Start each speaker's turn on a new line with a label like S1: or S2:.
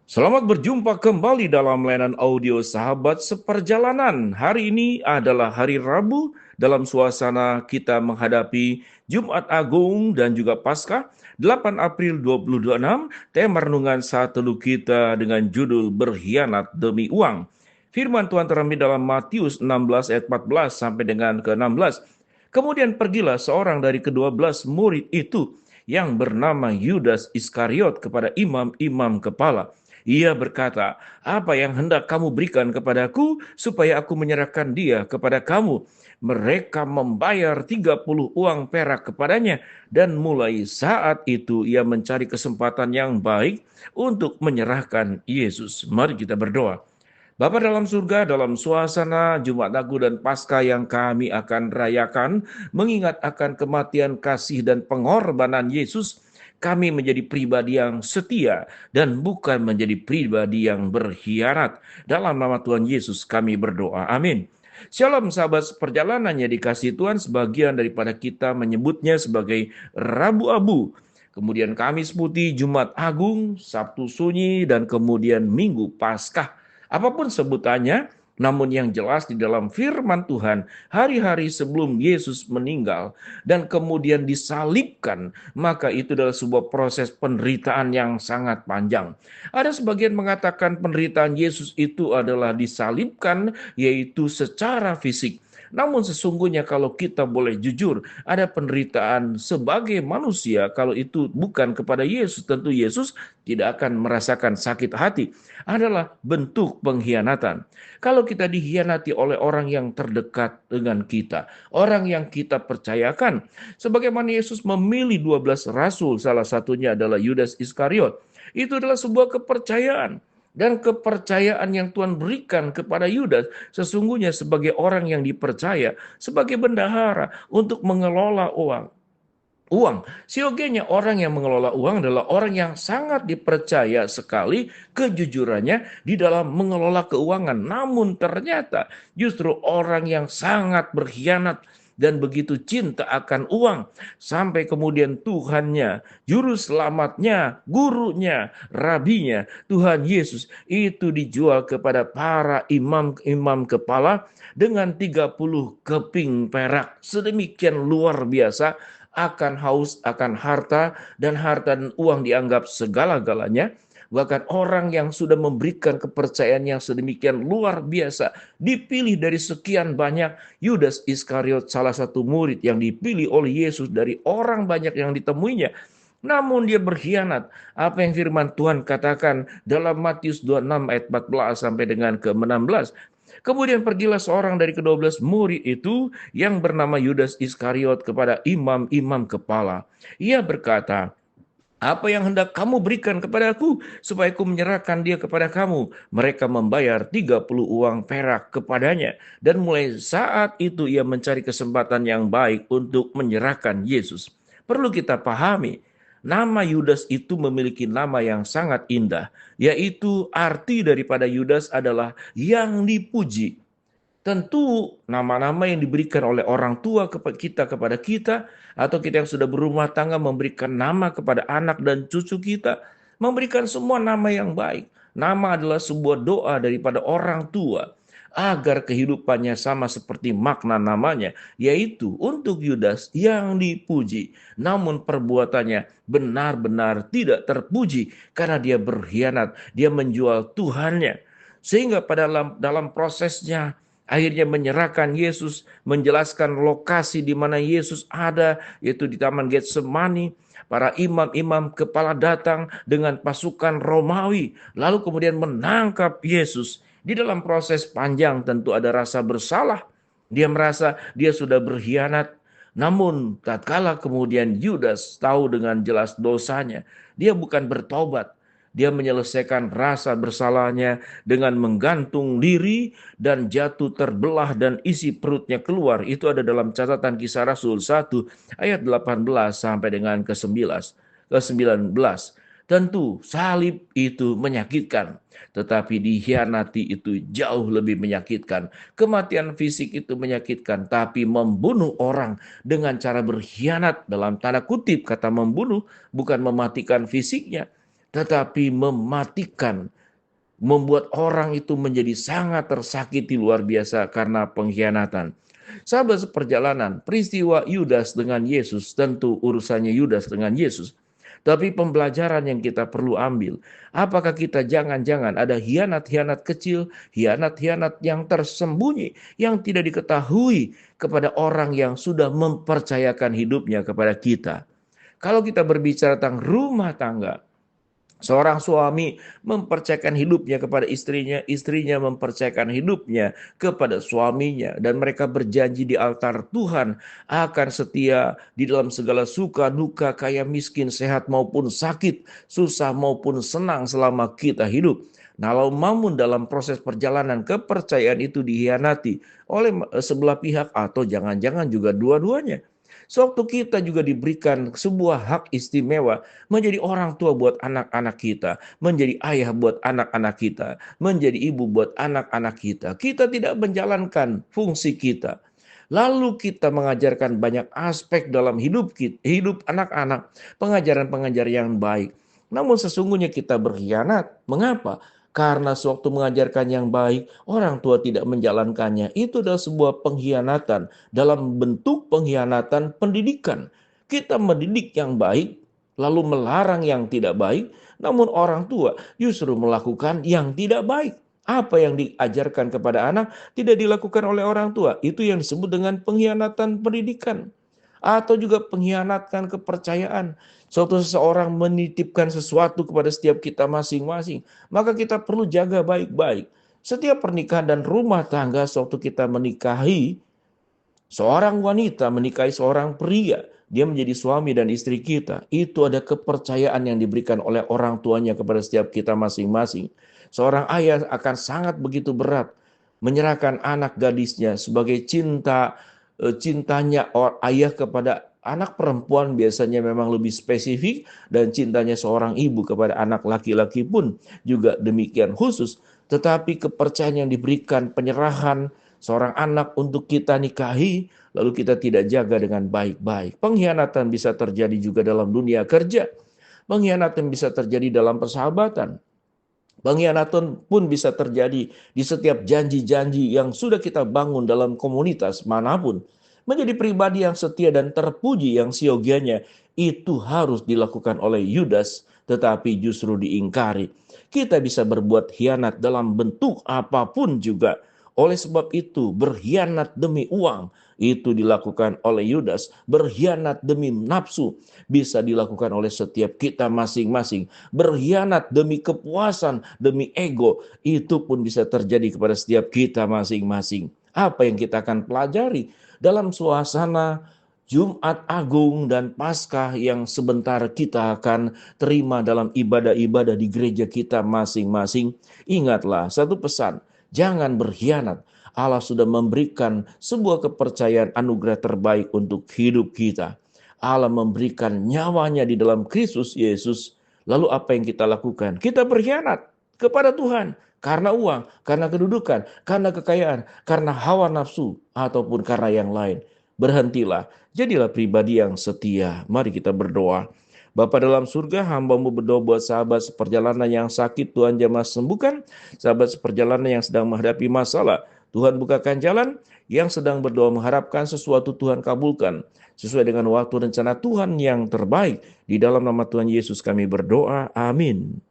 S1: Selamat berjumpa kembali dalam layanan audio Sahabat Seperjalanan. Hari ini adalah hari Rabu dalam suasana kita menghadapi Jumat Agung dan juga Paskah 8 April 2026. Tema renungan saat teduh kita dengan judul Berkhianat Demi Uang. Firman Tuhan terambil dalam Matius 16 ayat 14 sampai dengan ke-16. Kemudian pergilah seorang dari ke-12 murid itu yang bernama Yudas Iskariot kepada imam-imam kepala. Ia berkata, "Apa yang hendak kamu berikan kepadaku supaya aku menyerahkan dia kepada kamu?" Mereka membayar 30 uang perak kepadanya, dan mulai saat itu ia mencari kesempatan yang baik untuk menyerahkan Yesus. Mari kita berdoa. Bapa dalam surga, dalam suasana Jumat Agung dan Paskah yang kami akan rayakan, mengingat akan kematian, kasih, dan pengorbanan Yesus, kami menjadi pribadi yang setia dan bukan menjadi pribadi yang berkhianat. Dalam nama Tuhan Yesus kami berdoa. Amin. Shalom sahabat perjalanannya dikasih Tuhan, sebagian daripada kita menyebutnya sebagai Rabu Abu. Kemudian Kamis Putih, Jumat Agung, Sabtu Sunyi, dan kemudian Minggu Paskah. Apapun sebutannya, namun yang jelas di dalam firman Tuhan, hari-hari sebelum Yesus meninggal dan kemudian disalibkan, maka itu adalah sebuah proses penderitaan yang sangat panjang. Ada sebagian mengatakan penderitaan Yesus itu adalah disalibkan, yaitu secara fisik. Namun sesungguhnya kalau kita boleh jujur, ada penderitaan sebagai manusia, kalau itu bukan kepada Yesus, tentu Yesus tidak akan merasakan sakit hati. Adalah bentuk pengkhianatan. Kalau kita dikhianati oleh orang yang terdekat dengan kita, orang yang kita percayakan, sebagaimana Yesus memilih 12 rasul, salah satunya adalah Yudas Iskariot. Itu adalah sebuah kepercayaan. Dan kepercayaan yang Tuhan berikan kepada Yudas sesungguhnya sebagai orang yang dipercaya, sebagai bendahara untuk mengelola uang. Siogianya orang yang mengelola uang adalah orang yang sangat dipercaya sekali kejujurannya di dalam mengelola keuangan. Namun ternyata justru orang yang sangat berkhianat dan begitu cinta akan uang, sampai kemudian Tuhannya, juru selamatnya, gurunya, rabinya, Tuhan Yesus itu dijual kepada para imam-imam kepala dengan 30 keping perak. Sedemikian luar biasa, akan haus, akan harta, dan harta dan uang dianggap segala-galanya. Bahkan orang yang sudah memberikan kepercayaan yang sedemikian luar biasa, dipilih dari sekian banyak. Yudas Iskariot, salah satu murid yang dipilih oleh Yesus dari orang banyak yang ditemuinya. Namun dia berkhianat. Apa yang firman Tuhan katakan dalam Matius 26 ayat 14 sampai dengan ke-16. Kemudian pergilah seorang dari ke-12 murid itu yang bernama Yudas Iskariot kepada imam-imam kepala. Ia berkata, "Apa yang hendak kamu berikan kepadaku supaya aku menyerahkan dia kepada kamu?" Mereka membayar 30 uang perak kepadanya. Dan mulai saat itu ia mencari kesempatan yang baik untuk menyerahkan Yesus. Perlu kita pahami, nama Yudas itu memiliki nama yang sangat indah, yaitu arti daripada Yudas adalah yang dipuji. Tentu nama-nama yang diberikan oleh orang tua kepada kita, atau kita yang sudah berumah tangga memberikan nama kepada anak dan cucu kita, memberikan semua nama yang baik. Nama adalah sebuah doa daripada orang tua agar kehidupannya sama seperti makna namanya, yaitu untuk Yudas yang dipuji, namun perbuatannya benar-benar tidak terpuji karena dia berkhianat, dia menjual Tuhannya. Sehingga pada dalam prosesnya akhirnya menyerahkan Yesus, menjelaskan lokasi di mana Yesus ada, yaitu di Taman Getsemani. Para imam-imam kepala datang dengan pasukan Romawi, lalu kemudian menangkap Yesus. Di dalam proses panjang tentu ada rasa bersalah. Dia merasa dia sudah berkhianat. Namun tatkala kemudian Yudas tahu dengan jelas dosanya, dia bukan bertobat. Dia menyelesaikan rasa bersalahnya dengan menggantung diri dan jatuh terbelah dan isi perutnya keluar. Itu ada dalam catatan Kisah Rasul 1 ayat 18 sampai dengan ke-19. Tentu salib itu menyakitkan, tetapi dikhianati itu jauh lebih menyakitkan. Kematian fisik itu menyakitkan, tapi membunuh orang dengan cara berkhianat, dalam tanda kutip kata membunuh, bukan mematikan fisiknya, tetapi mematikan membuat orang itu menjadi sangat tersakiti luar biasa karena pengkhianatan. Sahabat seperjalanan, peristiwa Yudas dengan Yesus tentu urusannya Yudas dengan Yesus. Tapi pembelajaran yang kita perlu ambil, apakah kita jangan-jangan ada hianat-hianat kecil, hianat-hianat yang tersembunyi, yang tidak diketahui kepada orang yang sudah mempercayakan hidupnya kepada kita. Kalau kita berbicara tentang rumah tangga, seorang suami mempercayakan hidupnya kepada istrinya, istrinya mempercayakan hidupnya kepada suaminya, dan mereka berjanji di altar Tuhan akan setia di dalam segala suka, duka, kaya, miskin, sehat maupun sakit, susah maupun senang selama kita hidup. Namun dalam proses perjalanan kepercayaan itu dihianati oleh sebelah pihak atau jangan-jangan juga dua-duanya. Sewaktu kita juga diberikan sebuah hak istimewa menjadi orang tua buat anak-anak kita, menjadi ayah buat anak-anak kita, menjadi ibu buat anak-anak kita. Kita tidak menjalankan fungsi kita. Lalu kita mengajarkan banyak aspek dalam hidup kita, hidup anak-anak, pengajaran-pengajaran yang baik. Namun sesungguhnya kita berkhianat. Mengapa? Karena sewaktu mengajarkan yang baik, orang tua tidak menjalankannya. Itu adalah sebuah pengkhianatan dalam bentuk pengkhianatan pendidikan. Kita mendidik yang baik, lalu melarang yang tidak baik, namun orang tua justru melakukan yang tidak baik. Apa yang diajarkan kepada anak tidak dilakukan oleh orang tua. Itu yang disebut dengan pengkhianatan pendidikan. Atau juga pengkhianatan kepercayaan. Suatu seseorang menitipkan sesuatu kepada setiap kita masing-masing, maka kita perlu jaga baik-baik. Setiap pernikahan dan rumah tangga, sewaktu kita menikahi seorang wanita, menikahi seorang pria, dia menjadi suami dan istri kita. Itu ada kepercayaan yang diberikan oleh orang tuanya kepada setiap kita masing-masing. Seorang ayah akan sangat begitu berat menyerahkan anak gadisnya sebagai cintanya ayah kepada anak perempuan biasanya memang lebih spesifik, dan cintanya seorang ibu kepada anak laki-laki pun juga demikian khusus. Tetapi kepercayaan yang diberikan, penyerahan seorang anak untuk kita nikahi, lalu kita tidak jaga dengan baik-baik. Pengkhianatan bisa terjadi juga dalam dunia kerja. Pengkhianatan bisa terjadi dalam persahabatan. Pengkhianatan pun bisa terjadi di setiap janji-janji yang sudah kita bangun dalam komunitas manapun. Menjadi pribadi yang setia dan terpuji yang siogianya itu harus dilakukan oleh Yudas, tetapi justru diingkari. Kita bisa berbuat khianat dalam bentuk apapun juga. Oleh sebab itu, berkhianat demi uang itu dilakukan oleh Yudas. Berkhianat demi nafsu bisa dilakukan oleh setiap kita masing-masing. Berkhianat demi kepuasan, demi ego, itu pun bisa terjadi kepada setiap kita masing-masing. Apa yang kita akan pelajari dalam suasana Jumat Agung dan Paskah yang sebentar kita akan terima dalam ibadah-ibadah di gereja kita masing-masing? Ingatlah satu pesan, jangan berkhianat. Allah sudah memberikan sebuah kepercayaan anugerah terbaik untuk hidup kita. Allah memberikan nyawanya di dalam Kristus Yesus. Lalu apa yang kita lakukan? Kita berkhianat kepada Tuhan karena uang, karena kedudukan, karena kekayaan, karena hawa nafsu, ataupun karena yang lain. Berhentilah, jadilah pribadi yang setia. Mari kita berdoa. Bapa dalam surga, hamba-Mu berdoa buat sahabat seperjalanan yang sakit, Tuhan jamah sembuhkan. Sahabat seperjalanan yang sedang menghadapi masalah, Tuhan bukakan jalan. Yang sedang berdoa mengharapkan sesuatu, Tuhan kabulkan. Sesuai dengan waktu rencana Tuhan yang terbaik. Di dalam nama Tuhan Yesus kami berdoa. Amin.